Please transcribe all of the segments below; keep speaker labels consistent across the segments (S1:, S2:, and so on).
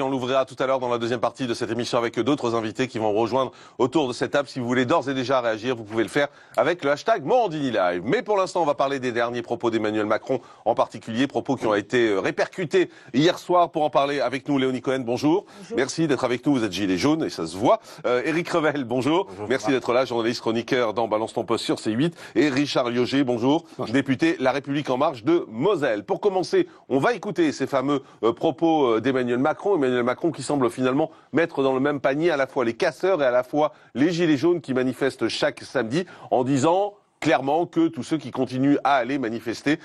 S1: On l'ouvrira tout à l'heure dans la deuxième partie de cette émission avec d'autres invités qui vont rejoindre autour de cette table. Si vous voulez d'ores et déjà réagir, vous pouvez le faire avec le hashtag #MorandiniLive. Mais pour l'instant, on va parler des derniers propos d'Emmanuel Macron, en particulier propos qui ont été répercutés hier soir. Pour en parler avec nous, Léonie Cohen, bonjour. Merci d'être avec nous, vous êtes gilet jaune et ça se voit. Éric Revel, bonjour. Merci d'être là, journaliste chroniqueur dans Balance ton poste sur C8. Et Richard Liogé, bonjour, député La République En Marche de Moselle. Pour commencer, on va écouter ces fameux propos d'Emmanuel Macron. Emmanuel Macron qui semble finalement mettre dans le même panier à la fois les casseurs et à la fois les gilets jaunes qui manifestent chaque samedi en disant clairement que tous ceux qui continuent à aller manifester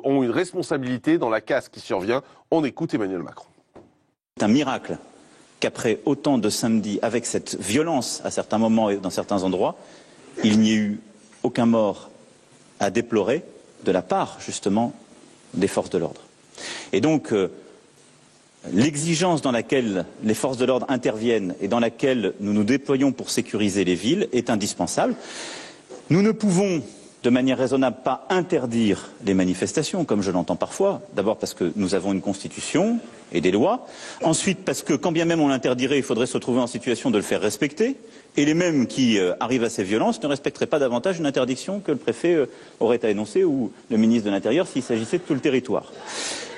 S1: ont une responsabilité dans la casse qui survient. On écoute Emmanuel Macron.
S2: C'est un miracle qu'après autant de samedis, avec cette violence à certains moments et dans certains endroits, il n'y ait eu aucun mort à déplorer de la part justement des forces de l'ordre. Et donc l'exigence dans laquelle les forces de l'ordre interviennent et dans laquelle nous nous déployons pour sécuriser les villes est indispensable. Nous ne pouvons, de manière raisonnable, pas interdire les manifestations, comme je l'entends parfois. D'abord parce que nous avons une constitution et des lois. Ensuite parce que, quand bien même on l'interdirait, il faudrait se retrouver en situation de le faire respecter. Et les mêmes qui arrivent à ces violences ne respecteraient pas davantage une interdiction que le préfet aurait à énoncer ou le ministre de l'Intérieur s'il s'agissait de tout le territoire.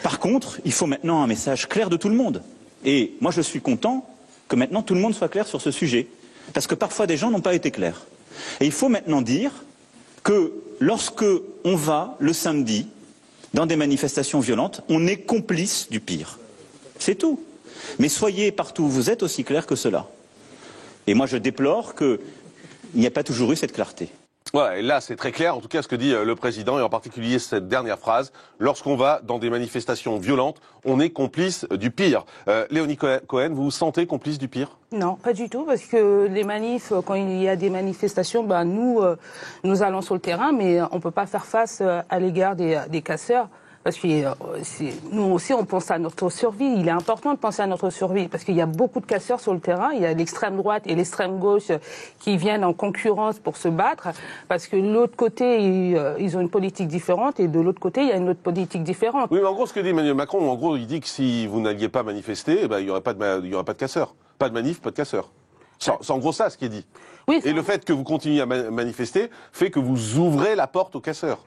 S2: Par contre, il faut maintenant un message clair de tout le monde. Et moi, je suis content que maintenant tout le monde soit clair sur ce sujet. Parce que parfois, des gens n'ont pas été clairs. Et il faut maintenant dire que lorsque on va, le samedi, dans des manifestations violentes, on est complice du pire. C'est tout. Mais soyez partout où vous êtes aussi clairs que cela. Et moi, je déplore qu'il n'y ait pas toujours eu cette clarté.
S1: Ouais, et là, c'est très clair, en tout cas, ce que dit le président, et en particulier cette dernière phrase. Lorsqu'on va dans des manifestations violentes, on est complice du pire. Léonie Cohen, vous vous sentez complice du pire?
S3: Non, pas du tout, parce que les manifs, quand il y a des manifestations, nous allons sur le terrain, mais on ne peut pas faire face à l'égard des casseurs. Parce que nous aussi, on pense à notre survie. Il est important de penser à notre survie parce qu'il y a beaucoup de casseurs sur le terrain. Il y a l'extrême droite et l'extrême gauche qui viennent en concurrence pour se battre parce que de l'autre côté, ils ont une politique différente et de l'autre côté, il y a une autre politique différente.
S1: Oui, mais en gros, ce que dit Emmanuel Macron, en gros, il dit que si vous n'alliez pas manifester, il n'y aurait pas de casseurs. Pas de manif, pas de casseurs. C'est en gros ça, ce qui est dit. Oui, et le fait que vous continuez à manifester fait que vous ouvrez la porte aux casseurs.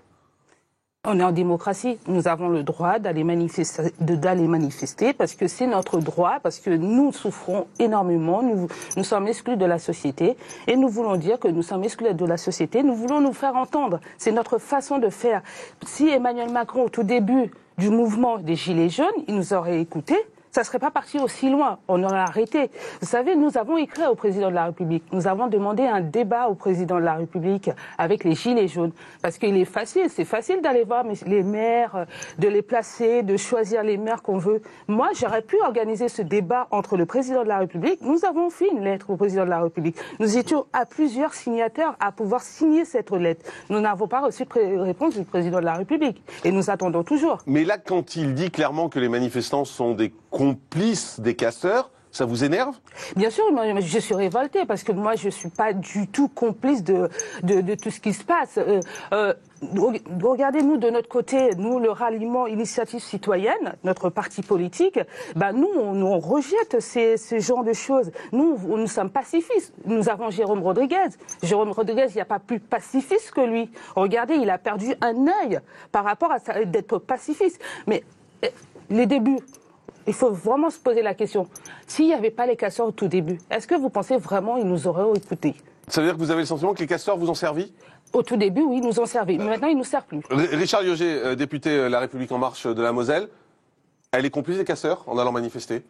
S3: On est en démocratie, nous avons le droit d'aller manifester parce que c'est notre droit, parce que nous souffrons énormément, nous sommes exclus de la société et nous voulons dire que nous sommes exclus de la société, nous voulons nous faire entendre, c'est notre façon de faire. Si Emmanuel Macron, au tout début du mouvement des Gilets jaunes, il nous aurait écoutés, ça ne serait pas parti aussi loin, on aurait arrêté. Vous savez, nous avons écrit au président de la République, nous avons demandé un débat au président de la République avec les Gilets jaunes. Parce qu'il est facile, c'est facile d'aller voir les maires, de les placer, de choisir les maires qu'on veut. Moi, j'aurais pu organiser ce débat entre le président de la République. Nous avons fait une lettre au président de la République. Nous étions à plusieurs signataires à pouvoir signer cette lettre. Nous n'avons pas reçu de réponse du président de la République. Et nous attendons toujours.
S1: Mais là, quand il dit clairement que les manifestants sont des complices des casseurs, ça vous énerve?
S3: Bien sûr, je suis révoltée parce que moi, je ne suis pas du tout complice de tout ce qui se passe. Regardez, nous, de notre côté, nous, le ralliement Initiative Citoyenne, notre parti politique, nous, on rejette ce genre de choses. Nous sommes pacifistes. Nous avons Jérôme Rodriguez. Jérôme Rodriguez, il n'y a pas plus pacifiste que lui. Regardez, il a perdu un œil par rapport à d'être pacifiste. Mais les débuts... Il faut vraiment se poser la question. S'il n'y avait pas les casseurs au tout début, est-ce que vous pensez vraiment qu'ils nous auraient écoutés?
S1: Ça veut dire que vous avez le sentiment que les casseurs vous ont servi?
S3: Au tout début, oui, ils nous ont servi. Mais maintenant, ils ne nous servent plus.
S1: Richard Liogé, député La République En Marche de la Moselle, elle est complice des casseurs en allant manifester?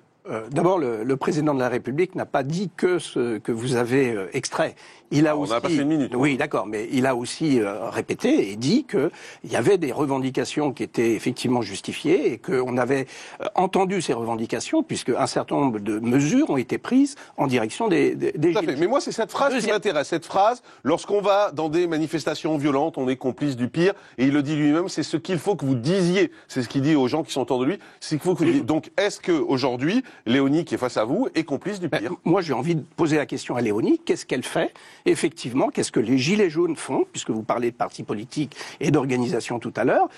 S4: D'abord, le président de la République n'a pas dit que ce que vous avez extrait. Il a aussi,
S1: on a passé une minute.
S4: Oui, d'accord, mais il a aussi répété et dit qu'il y avait des revendications qui étaient effectivement justifiées et qu'on avait entendu ces revendications puisque un certain nombre de mesures ont été prises en direction des Gilets.
S1: Mais moi, c'est cette phrase qui m'intéresse. Cette phrase, lorsqu'on va dans des manifestations violentes, on est complice du pire. Et il le dit lui-même, c'est ce qu'il faut que vous disiez. C'est ce qu'il dit aux gens qui sont autour de lui. C'est qu'il faut que vous disiez. Donc, est-ce qu'aujourd'hui, Léonie, qui est face à vous, est complice du pire?
S4: Moi, j'ai envie de poser la question à Léonie. Qu'est-ce qu'elle fait? Effectivement, qu'est-ce que les Gilets jaunes font, puisque vous parlez de partis politiques et d'organisations tout à l'heure,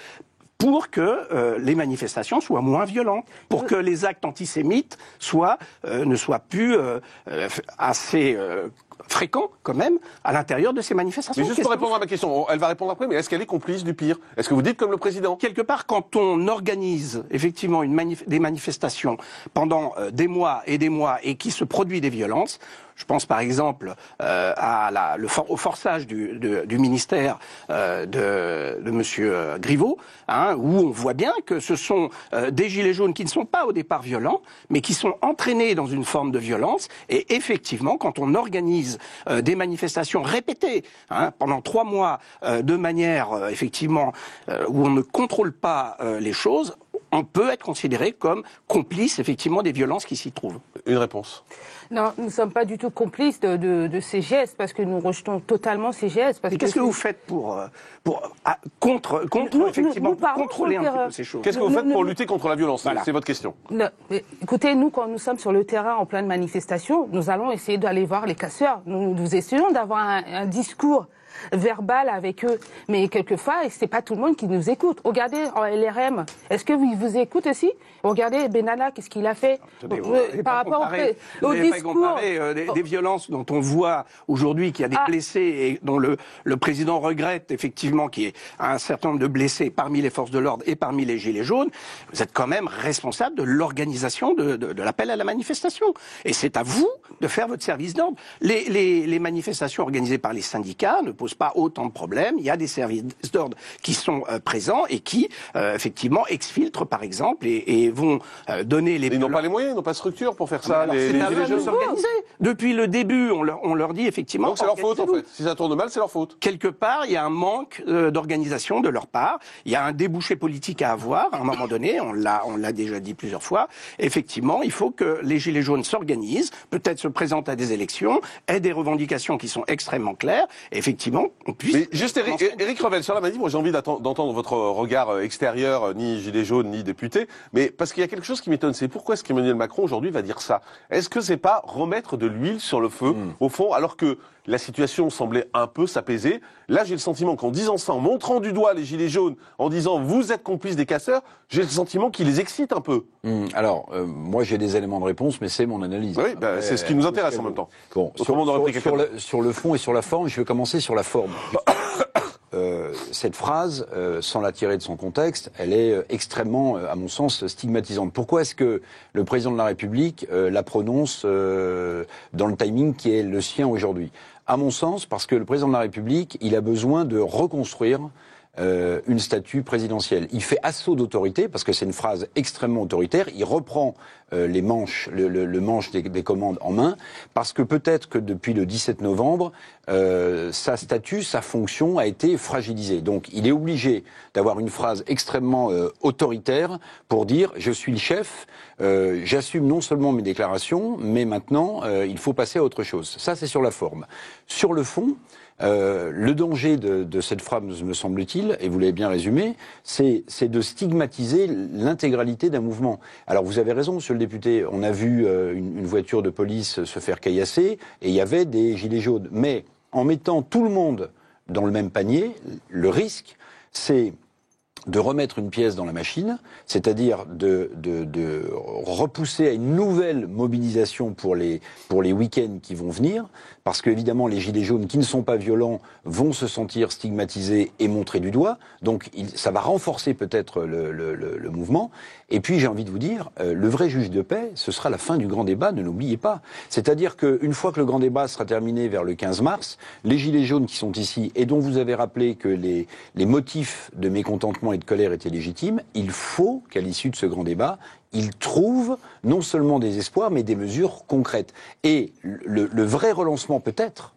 S4: pour que les manifestations soient moins violentes, pour que les actes antisémites ne soient plus assez fréquents quand même à l'intérieur de ces manifestations.
S1: Mais juste pour répondre à ma question, elle va répondre après, mais est-ce qu'elle est complice du pire? Est-ce que vous dites comme le président?
S4: Quelque part, quand on organise effectivement des manifestations pendant des mois et qui se produit des violences, je pense par exemple au forçage du ministère de Monsieur Griveaux, où on voit bien que ce sont des gilets jaunes qui ne sont pas au départ violents, mais qui sont entraînés dans une forme de violence. Et effectivement, quand on organise des manifestations répétées pendant 3 mois de manière effectivement où on ne contrôle pas les choses, on peut être considéré comme complice effectivement des violences qui s'y trouvent.
S1: Une réponse.
S3: Non, nous ne sommes pas du tout complices de ces gestes, parce que nous rejetons totalement ces gestes.
S4: Mais qu'est-ce que vous faites effectivement, pour contrôler un petit peu ces choses?
S1: Qu'est-ce que vous faites pour lutter contre la violence? Voilà. C'est votre question.
S3: Écoutez, nous, quand nous sommes sur le terrain en pleine manifestation, nous allons essayer d'aller voir les casseurs. Nous essayons d'avoir un discours verbal avec eux, mais quelquefois c'est pas tout le monde qui nous écoute. Regardez en LRM, est-ce que vous écoute aussi? Regardez Benalla, qu'est-ce qu'il a fait par rapport au discours
S4: des violences dont on voit aujourd'hui qu'il y a des blessés et dont le président regrette effectivement qu'il y ait un certain nombre de blessés parmi les forces de l'ordre et parmi les gilets jaunes. Vous êtes quand même responsable de l'organisation de l'appel à la manifestation, et c'est à vous de faire votre service d'ordre. Les manifestations organisées par les syndicats ne posent pas autant de problèmes. Il y a des services d'ordre qui sont présents et qui, effectivement, exfiltrent, par exemple, et vont donner les...
S1: Ils n'ont pas les moyens, ils n'ont pas de structure pour faire ça.
S4: C'est à eux de s'organiser. Depuis le début, on leur dit, effectivement...
S1: Donc c'est leur faute, en fait. Si ça tourne mal, c'est leur faute.
S4: Quelque part, il y a un manque d'organisation de leur part. Il y a un débouché politique à avoir, à un moment donné. On l'a déjà dit plusieurs fois. Effectivement, il faut que les Gilets jaunes s'organisent, peut-être se présentent à des élections, aient des revendications qui sont extrêmement claires, et effectivement, on puisse...
S1: Mais juste Éric Revel, sur la manif, moi j'ai envie d'entendre votre regard extérieur, ni gilet jaune, ni député, mais parce qu'il y a quelque chose qui m'étonne, c'est pourquoi est-ce qu'Emmanuel Macron aujourd'hui va dire ça? Est-ce que c'est pas remettre de l'huile sur le feu, au fond, alors que la situation semblait un peu s'apaiser? Là, j'ai le sentiment qu'en disant ça, en montrant du doigt les gilets jaunes, en disant vous êtes complices des casseurs, j'ai le sentiment qu'il les excite un peu.
S5: Alors, moi j'ai des éléments de réponse, mais c'est mon analyse.
S1: Oui, c'est ce qui nous intéresse en même temps.
S5: Bon, sur le fond et sur la forme, je vais commencer sur la forme. Cette phrase, sans la tirer de son contexte, elle est extrêmement, à mon sens, stigmatisante. Pourquoi est-ce que le président de la République la prononce dans le timing qui est le sien aujourd'hui? À mon sens, parce que le président de la République, il a besoin de reconstruire une statue présidentielle. Il fait assaut d'autorité, parce que c'est une phrase extrêmement autoritaire, il reprend les manches, le manche des commandes en main, parce que peut-être que depuis le 17 novembre, sa statue, sa fonction a été fragilisée. Donc il est obligé d'avoir une phrase extrêmement autoritaire pour dire « je suis le chef, j'assume non seulement mes déclarations, mais maintenant il faut passer à autre chose ». Ça c'est sur la forme. Sur le fond, le danger de cette phrase, me semble-t-il, et vous l'avez bien résumé, c'est de stigmatiser l'intégralité d'un mouvement. Alors vous avez raison, monsieur le député, on a vu une voiture de police se faire caillasser, et il y avait des gilets jaunes. Mais en mettant tout le monde dans le même panier, le risque, c'est de remettre une pièce dans la machine, c'est-à-dire de repousser à une nouvelle mobilisation pour les week-ends qui vont venir, parce qu'évidemment les gilets jaunes qui ne sont pas violents vont se sentir stigmatisés et montrés du doigt, donc ça va renforcer peut-être le mouvement. Et puis j'ai envie de vous dire, le vrai juge de paix, ce sera la fin du grand débat, ne l'oubliez pas. C'est-à-dire qu'une fois que le grand débat sera terminé vers le 15 mars, les gilets jaunes qui sont ici, et dont vous avez rappelé que les motifs de mécontentement et de colère étaient légitimes, il faut qu'à l'issue de ce grand débat, ils trouvent non seulement des espoirs, mais des mesures concrètes. Et le vrai relancement peut-être,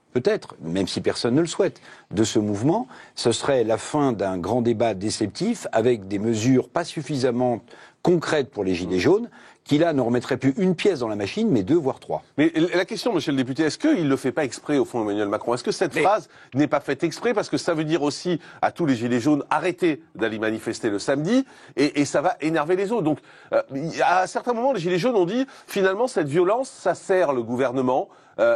S5: même si personne ne le souhaite, de ce mouvement, ce serait la fin d'un grand débat déceptif avec des mesures pas suffisamment concrètes pour les gilets jaunes, qui là ne remettrait plus une pièce dans la machine, mais 2 voire 3.
S1: Mais la question, monsieur le député, est-ce qu'il ne le fait pas exprès, au fond, Emmanuel Macron? Est-ce que cette phrase n'est pas faite exprès? Parce que ça veut dire aussi à tous les gilets jaunes, arrêtez d'aller manifester le samedi, et ça va énerver les autres. Donc, à certains moments, les gilets jaunes ont dit, finalement, cette violence, ça sert le gouvernement.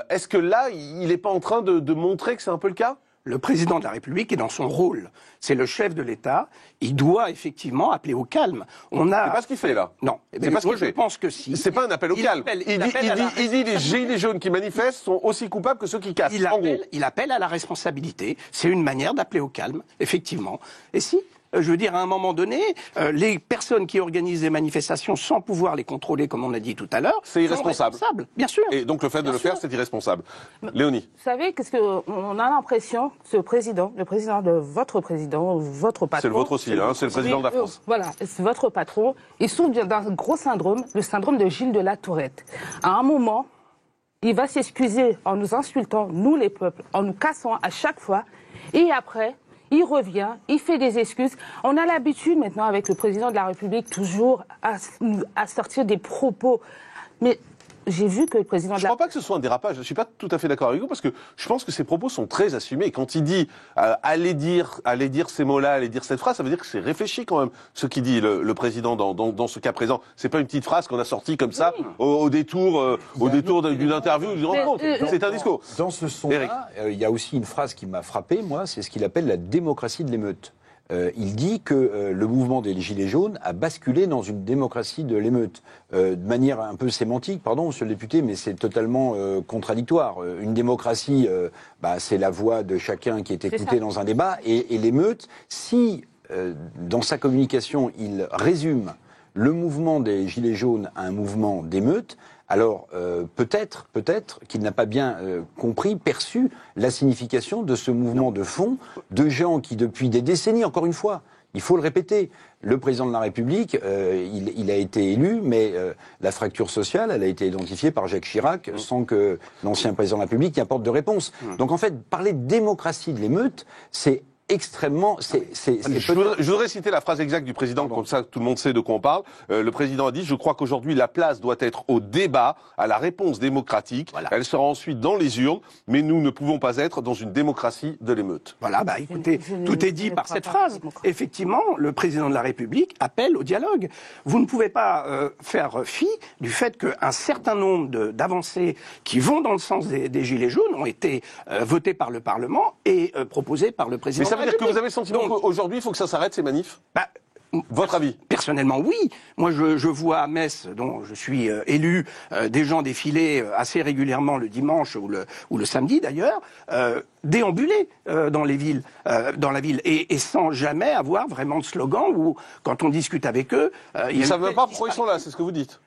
S1: Est-ce que là, il n'est pas en train de montrer que c'est un peu le cas?
S4: le président de la République est dans son rôle. C'est le chef de l'État. Il doit effectivement appeler au calme.
S1: C'est pas ce qu'il fait là.
S4: Non.
S1: C'est pas ce qu'il fait.
S4: Je pense que si.
S1: C'est pas un appel au calme. Il dit les gilets jaunes qui manifestent sont aussi coupables que ceux qui cassent.
S4: Il appelle à la responsabilité. C'est une manière d'appeler au calme, effectivement. Et si, je veux dire, à un moment donné, les personnes qui organisent des manifestations sans pouvoir les contrôler, comme on a dit tout à l'heure,
S1: c'est irresponsable.
S4: Bien sûr.
S1: Et donc le fait de le faire, c'est irresponsable. Léonie.
S3: Vous savez, on a l'impression, le président de votre patron.
S1: C'est le vôtre aussi, c'est le président de la France.
S3: Voilà, c'est votre patron. Il souffre d'un gros syndrome, le syndrome de Gilles de la Tourette. À un moment, il va s'excuser en nous insultant, nous les peuples, en nous cassant à chaque fois. Et après, il revient, il fait des excuses. On a l'habitude maintenant avec le président de la République toujours à sortir des propos. Mais j'ai vu que le président de la...
S1: Je ne crois pas que ce soit un dérapage. Je ne suis pas tout à fait d'accord avec vous parce que je pense que ses propos sont très assumés. Quand il dit allez dire ces mots-là, allez dire cette phrase, ça veut dire que c'est réfléchi quand même ce qu'il dit le président dans ce cas présent. C'est pas une petite phrase qu'on a sortie comme ça au détour d'une interview ou d'une rencontre. C'est un discours.
S5: Dans ce son-là, il y a aussi une phrase qui m'a frappé, moi, c'est ce qu'il appelle la démocratie de l'émeute. Il dit que le mouvement des Gilets jaunes a basculé dans une démocratie de l'émeute. De manière un peu sémantique, pardon, monsieur le député, mais c'est totalement contradictoire. Une démocratie, c'est la voix de chacun qui est écoutée dans un débat. Et l'émeute, si dans sa communication, il résume le mouvement des Gilets jaunes à un mouvement d'émeute, alors peut-être qu'il n'a pas bien perçu la signification de ce mouvement de fond, de gens qui depuis des décennies, encore une fois, il faut le répéter, le président de la République, il a été élu, mais la fracture sociale, elle a été identifiée par Jacques Chirac, sans que l'ancien président de la République y apporte de réponse. Donc en fait, parler de démocratie de l'émeute, c'est extrêmement...
S1: Je voudrais citer la phrase exacte du président, comme ça tout le monde sait de quoi on parle. Le président a dit « Je crois qu'aujourd'hui la place doit être au débat, à la réponse démocratique. Voilà. Elle sera ensuite dans les urnes, mais nous ne pouvons pas être dans une démocratie de l'émeute. »
S4: Voilà, écoutez, tout est dit par cette phrase. Effectivement, le président de la République appelle au dialogue. Vous ne pouvez pas faire fi du fait qu'un certain nombre d'avancées qui vont dans le sens des Gilets jaunes ont été votées par le Parlement et proposées par le président.
S1: Ça veut dire que vous avez le sentiment qu'aujourd'hui, il faut que ça s'arrête, ces manifs ? Votre avis ?
S4: Personnellement, oui. Moi, je vois à Metz, dont je suis élu, des gens défiler assez régulièrement le dimanche ou le samedi d'ailleurs, déambuler dans les villes, dans la ville, et sans jamais avoir vraiment de slogan où, quand on discute avec eux...
S1: ils ne savent même pas pourquoi ils sont là, c'est ce que vous dites.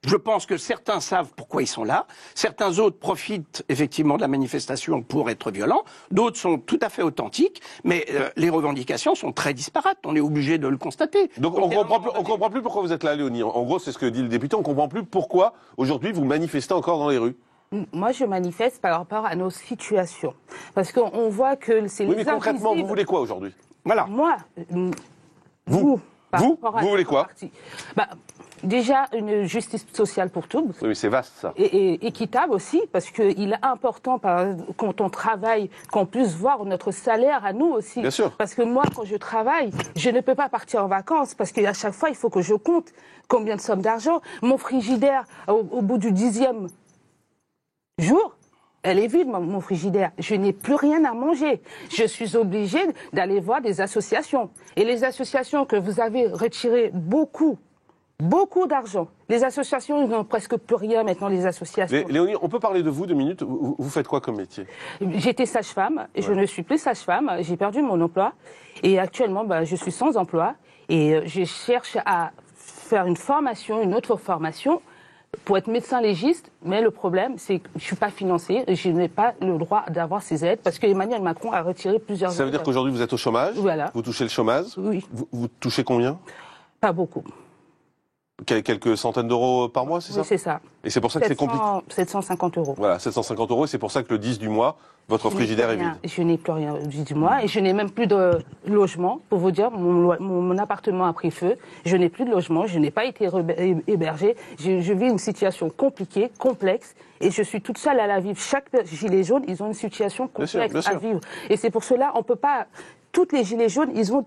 S4: Je pense que certains savent pourquoi ils sont là, certains autres profitent effectivement de la manifestation pour être violents, d'autres sont tout à fait authentiques, mais les revendications sont très disparates, on est obligé de le constater.
S1: Donc on comprend plus pourquoi vous êtes là, Léonie. En gros, c'est ce que dit le député, on comprend plus pourquoi aujourd'hui vous manifestez encore dans les rues.
S3: Moi, je manifeste par rapport à nos situations. Parce qu'on voit que c'est
S1: mais concrètement, vous voulez quoi aujourd'hui ?
S3: Voilà. Moi,
S1: vous voulez quoi ?
S3: Déjà, une justice sociale pour tous.
S1: Oui, mais c'est vaste, ça.
S3: Et équitable aussi, parce qu'il est important, quand on travaille, qu'on puisse voir notre salaire à nous aussi.
S1: Bien sûr.
S3: Parce que moi, quand je travaille, je ne peux pas partir en vacances, parce qu'à chaque fois, il faut que je compte combien de sommes d'argent. Mon frigidaire, au bout du 10e jour, elle est vide, mon frigidaire. Je n'ai plus rien à manger. Je suis obligée d'aller voir des associations. Et les associations que vous avez retirées beaucoup d'argent. Les associations, ils n'ont presque plus rien maintenant, les associations.
S1: Léonie, on peut parler de vous 2 minutes ? Vous faites quoi comme métier ?
S3: J'étais sage-femme, et je ne suis plus sage-femme, j'ai perdu mon emploi, et actuellement, je suis sans emploi, et je cherche à faire une autre formation, pour être médecin légiste, mais le problème, c'est que je ne suis pas financée, et je n'ai pas le droit d'avoir ces aides, parce que Emmanuel Macron a retiré plusieurs aides.
S1: Ça veut dire qu'aujourd'hui, vous êtes au chômage ?
S3: Voilà.
S1: Vous touchez le chômage ?
S3: Oui.
S1: Vous touchez combien ?
S3: Pas beaucoup.
S1: Quelques centaines d'euros par mois, c'est ça ?
S3: Oui, c'est ça.
S1: Et c'est pour ça que c'est compliqué.
S3: 750 euros.
S1: Voilà, 750 euros, et c'est pour ça que le 10 du mois, votre frigidaire est vide.
S3: Je n'ai plus rien le 10 du mois, et je n'ai même plus de logement. Pour vous dire, mon appartement a pris feu, je n'ai plus de logement, je n'ai pas été hébergée. Je vis une situation compliquée, complexe, et je suis toute seule à la vivre. Chaque gilet jaune, ils ont une situation complexe à vivre. Et c'est pour cela, on ne peut pas... Toutes les gilets jaunes, ils ont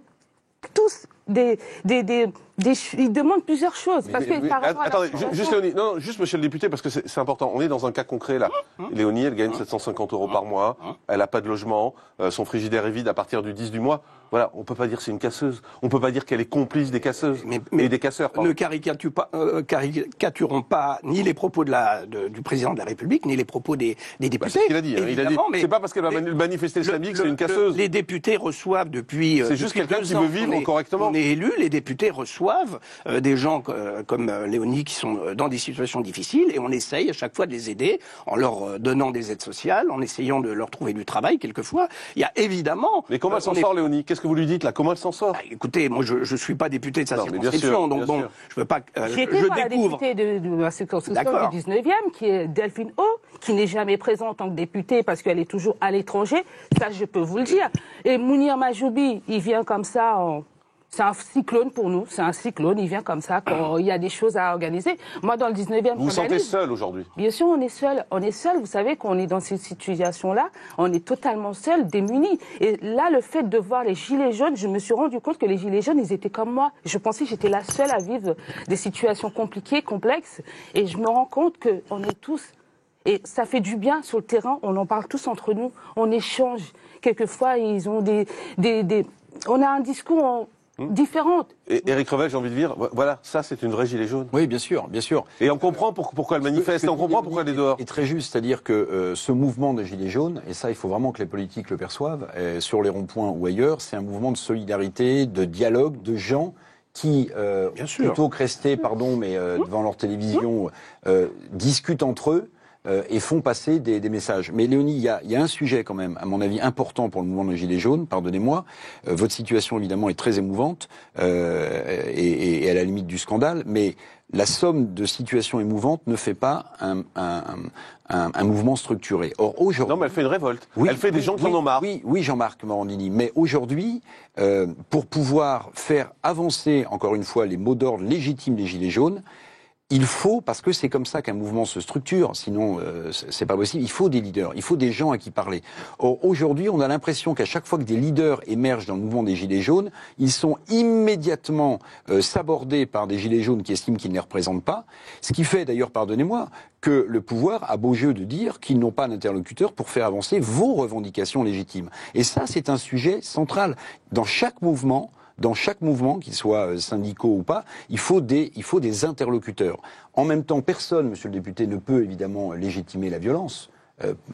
S3: tous il demande plusieurs choses. Parce que par rapport à la
S1: attendez,
S3: fondation-
S1: juste Léonie, non, juste monsieur le député, parce que c'est important. On est dans un cas concret là. Léonie, elle gagne 750 € par mois, elle n'a pas de logement, son frigidaire est vide à partir du 10 du mois. Voilà, on peut pas dire que c'est une casseuse. On peut pas dire qu'elle est complice des casseuses, mais des casseurs. Pardon.
S4: Ne caricaturons pas ni les propos du président de la République, ni les propos des députés.
S1: Bah, c'est ce qu'il a dit. Il a dit, c'est pas parce qu'elle va manifester le samedi que c'est une casseuse.
S4: Les députés reçoivent depuis.
S1: C'est juste quelqu'un qui veut vivre correctement.
S4: On est élu, les députés reçoivent des gens comme Léonie qui sont dans des situations difficiles et on essaye à chaque fois de les aider en leur donnant des aides sociales, en essayant de leur trouver du travail quelquefois. Il y a évidemment.
S1: Mais comment elle s'en sort, Léonie? Qu'est-ce que vous lui dites là? Comment elle s'en sort?
S4: Écoutez, moi je suis pas député de sa
S1: Non, mais
S4: circonscription,
S1: bien
S4: donc
S1: sûr.
S4: bon, je peux pas.
S3: J'étais
S4: Je
S3: moi la
S4: découvre.
S3: députée de la circonscription
S4: D'accord.
S3: du 19e, qui est Delphine O, qui n'est jamais présente en tant que députée parce qu'elle est toujours à l'étranger. Ça, je peux vous le dire. Et Mounir Majoubi, il vient comme ça c'est un cyclone pour nous, c'est un cyclone, il vient comme ça quand il y a des choses à organiser. Moi, dans le 19e...
S1: Vous vous sentez seul aujourd'hui?
S3: Bien sûr, on est seul. On est seul. Vous savez qu'on est dans cette situation-là. On est totalement seul, démunis. Et là, le fait de voir les gilets jaunes, je me suis rendu compte que les gilets jaunes, ils étaient comme moi. Je pensais que j'étais la seule à vivre des situations compliquées, complexes. Et je me rends compte qu'on est tous... Et ça fait du bien sur le terrain. On en parle tous entre nous. On échange. Quelquefois, ils ont on a un discours... différentes.
S1: Et Éric Revel, j'ai envie de dire, voilà, ça c'est une vraie gilet jaune.
S5: Oui, bien sûr, bien sûr.
S1: Et on comprend pourquoi elle manifeste, et on comprend pourquoi elle est dehors.
S5: Et très juste, c'est-à-dire que ce mouvement des gilets jaunes, et ça il faut vraiment que les politiques le perçoivent, sur les ronds-points ou ailleurs, c'est un mouvement de solidarité, de dialogue, de gens qui, plutôt que rester, devant leur télévision, discutent entre eux. Et font passer des messages. Mais Léonie, il y a un sujet quand même, à mon avis, important pour le mouvement des Gilets jaunes, pardonnez-moi. Votre situation, évidemment, est très émouvante et à la limite du scandale, mais la somme de situations émouvantes ne fait pas un mouvement structuré. Or, aujourd'hui...
S1: Non, mais elle fait une révolte.
S5: Oui,
S1: elle fait des gens qui en ont marre.
S5: Oui, Jean-Marc Morandini. Mais aujourd'hui, pour pouvoir faire avancer, encore une fois, les mots d'ordre légitimes des Gilets jaunes, il faut, parce que c'est comme ça qu'un mouvement se structure, sinon c'est pas possible, il faut des leaders, il faut des gens à qui parler. Or, aujourd'hui, on a l'impression qu'à chaque fois que des leaders émergent dans le mouvement des Gilets jaunes, ils sont immédiatement sabordés par des Gilets jaunes qui estiment qu'ils ne les représentent pas, ce qui fait d'ailleurs, pardonnez-moi, que le pouvoir a beau jeu de dire qu'ils n'ont pas d'interlocuteur pour faire avancer vos revendications légitimes. Et ça, c'est un sujet central. Dans chaque mouvement, qu'ils soient syndicaux ou pas, il faut des interlocuteurs. En même temps, personne, monsieur le député, ne peut évidemment légitimer la violence.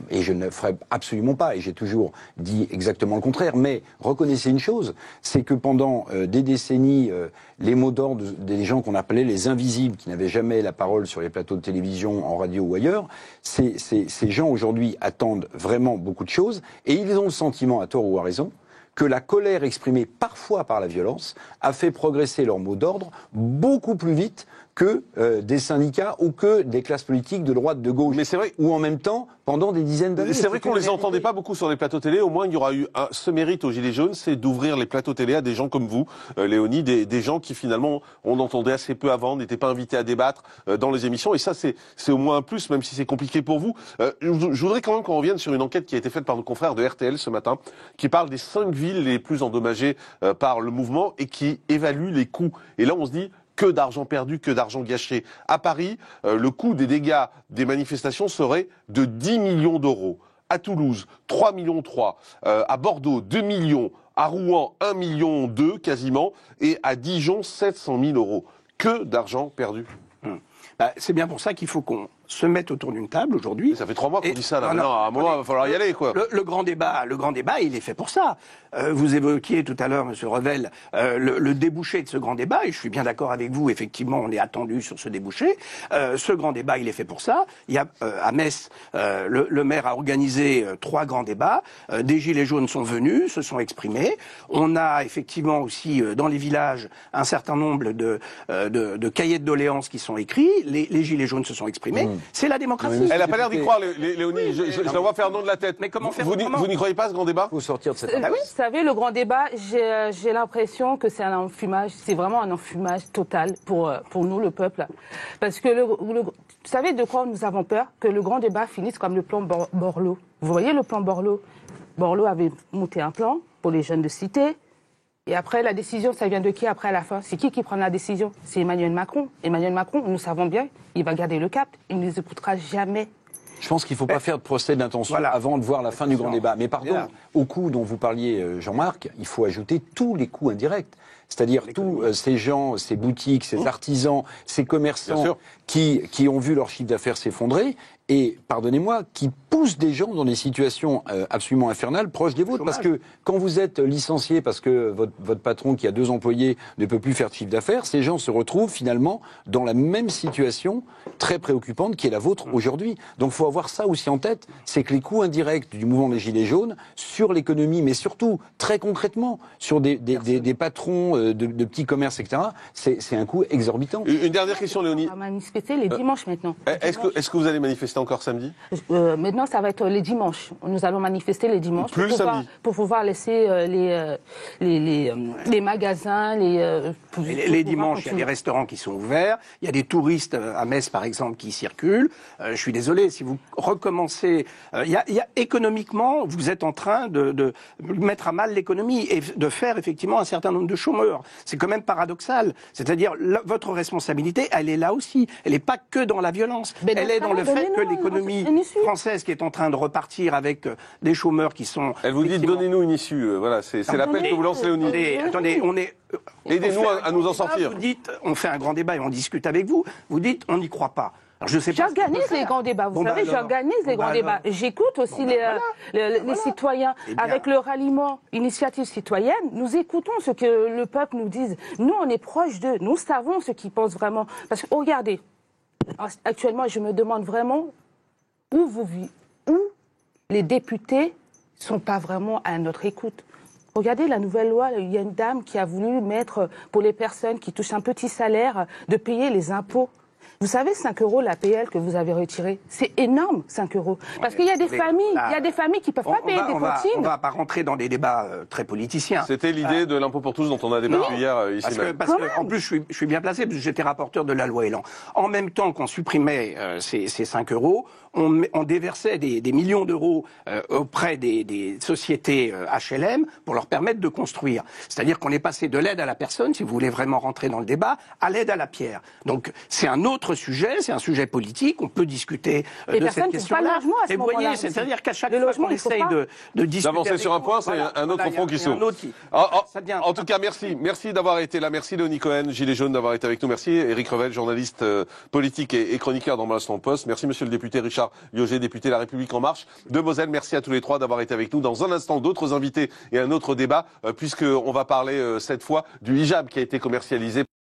S5: Et je ne le ferai absolument pas, et j'ai toujours dit exactement le contraire, mais reconnaissez une chose, c'est que pendant des décennies, les mots d'ordre des gens qu'on appelait les invisibles, qui n'avaient jamais la parole sur les plateaux de télévision, en radio ou ailleurs, ces gens aujourd'hui attendent vraiment beaucoup de choses, et ils ont le sentiment, à tort ou à raison, que la colère exprimée parfois par la violence a fait progresser leur mot d'ordre beaucoup plus vite que des syndicats ou que des classes politiques de droite, de gauche.
S1: Mais c'est vrai.
S5: Ou en même temps, pendant des dizaines d'années.
S1: C'est vrai qu'on les entendait pas beaucoup sur les plateaux télé. Au moins, il y aura eu ce mérite aux Gilets jaunes, c'est d'ouvrir les plateaux télé à des gens comme vous, Léonie, des gens qui finalement, on entendait assez peu avant, n'étaient pas invités à débattre dans les émissions. Et ça, c'est au moins un plus, même si c'est compliqué pour vous. Je voudrais quand même qu'on revienne sur une enquête qui a été faite par nos confrères de RTL ce matin, qui parle des 5 villes les plus endommagées par le mouvement et qui évalue les coûts. Et là, on se dit, que d'argent perdu, que d'argent gâché. À Paris, le coût des dégâts des manifestations serait de 10 millions d'euros. À Toulouse, 3,3 millions. À Bordeaux, 2 millions. À Rouen, 1,2 million quasiment. Et à Dijon, 700 000 euros. Que d'argent perdu.
S4: C'est bien pour ça qu'il faut qu'on se mette autour d'une table aujourd'hui.
S1: Ça fait 3 mois qu'on dit ça, là.
S4: Non,
S1: À un moment, il va falloir y aller, quoi.
S4: Le grand débat, il est fait pour ça. Vous évoquiez tout à l'heure, Monsieur Revel, le débouché de ce grand débat, et je suis bien d'accord avec vous, effectivement, on est attendu sur ce débouché. Ce grand débat, il est fait pour ça. Il y a, à Metz, le maire a organisé 3 grands débats. Des Gilets jaunes sont venus, se sont exprimés. On a effectivement aussi, dans les villages, un certain nombre de cahiers de doléances qui sont écrits. Les Gilets jaunes se sont exprimés. C'est la démocratie.
S1: Elle n'a pas l'air d'y croire, Léonie. Je la vois faire non de la tête.
S4: Mais comment faire
S1: Vous n'y croyez pas, ce grand débat?
S5: Il faut sortir de cette...
S3: Vous savez, le grand débat, j'ai l'impression que c'est un enfumage, c'est vraiment un enfumage total pour nous, le peuple. Parce que, vous savez de quoi nous avons peur? Que le grand débat finisse comme le plan Borloo. Vous voyez le plan Borloo? Borloo avait monté un plan pour les jeunes de cité, Et après, la décision, ça vient de qui après à la fin? C'est qui prend la décision? C'est Emmanuel Macron. Emmanuel Macron, nous savons bien, il va garder le cap. Il ne nous écoutera jamais.
S5: Je pense qu'il ne faut pas faire de procès d'intention avant de voir la fin du grand débat. Mais pardon, aux coûts dont vous parliez, Jean-Marc, il faut ajouter tous les coûts indirects. C'est-à-dire tous ces gens, ces boutiques, ces artisans, ces commerçants qui ont vu leur chiffre d'affaires s'effondrer et, pardonnez-moi, qui poussent des gens dans des situations absolument infernales, proches des vôtres. Parce que quand vous êtes licencié parce que votre patron qui a 2 employés ne peut plus faire de chiffre d'affaires, ces gens se retrouvent finalement dans la même situation très préoccupante qui est la vôtre aujourd'hui. Donc il faut avoir ça aussi en tête, c'est que les coûts indirects du mouvement des Gilets jaunes sur l'économie, mais surtout très concrètement sur des patrons de petits commerces, etc., c'est un coût exorbitant.
S1: Une dernière question, Léonie.
S3: On va manifester les dimanches maintenant.
S1: Est-ce que vous allez manifester encore samedi?
S3: Maintenant, ça va être les dimanches. Nous allons manifester les dimanches
S1: Plus le samedi.
S3: Pour pouvoir laisser les magasins,
S4: les dimanches, il y a des restaurants qui sont ouverts. Il y a des touristes à Metz, par exemple, qui circulent. Je suis désolé, si vous recommencez... économiquement, vous êtes en train de mettre à mal l'économie et de faire effectivement un certain nombre de chômeurs. C'est quand même paradoxal. C'est-à-dire, votre responsabilité, elle est là aussi. Elle n'est pas que dans la violence.
S3: Mais
S4: elle est dans le fait que l'économie française qui est en train de repartir avec des chômeurs qui sont...
S1: Elle vous dit, donnez-nous une issue. Voilà, c'est l'appel que vous lance, Léonie.
S4: Attendez, on est...
S1: Aidez-nous à nous en sortir.
S4: Vous dites, on fait un grand débat et on discute avec vous. Vous dites, on n'y croit pas.
S3: J'organise les grands débats, vous savez, j'organise les grands débats. J'écoute aussi les citoyens. Avec le ralliement Initiative Citoyenne, nous écoutons ce que le peuple nous dit. Nous, on est proche d'eux. Nous savons ce qu'ils pensent vraiment. Parce que, regardez, actuellement, je me demande vraiment où les députés ne sont pas vraiment à notre écoute. Regardez la nouvelle loi, il y a une dame qui a voulu mettre, pour les personnes qui touchent un petit salaire, de payer les impôts. Vous savez, 5 € l'APL que vous avez retiré, c'est énorme, 5 €. Parce qu'il y a des familles, qui ne peuvent pas payer des cantines.
S4: On ne va pas rentrer dans des débats très politiciens.
S1: C'était l'idée de l'impôt pour tous dont on a débattu hier ici même.
S4: Parce que, en plus, je suis bien placé, parce que j'étais rapporteur de la loi Elan. En même temps qu'on supprimait ces 5 €, on déversait des millions d'euros auprès des sociétés HLM pour leur permettre de construire. C'est-à-dire qu'on est passé de l'aide à la personne, si vous voulez vraiment rentrer dans le débat, à l'aide à la pierre. Donc c'est un autre sujet, c'est un sujet politique, on peut discuter de cette question-là. Et vous voyez, c'est-à-dire qu'à chaque fois qu'on essaye de discuter...
S1: D'avancer sur un point, c'est un autre front qui s'ouvre. En tout cas, merci. Merci d'avoir été là. Merci Léonie Cohen, Gilets jaunes, d'avoir été avec nous. Merci Éric Revel, journaliste politique et chroniqueur dans l'Instant Post. Merci monsieur le député Richard Liogé, député La République En Marche de Moselle. Merci à tous les trois d'avoir été avec nous. Dans un instant, d'autres invités et un autre débat, puisqu'on va parler cette fois du hijab qui a été commercialisé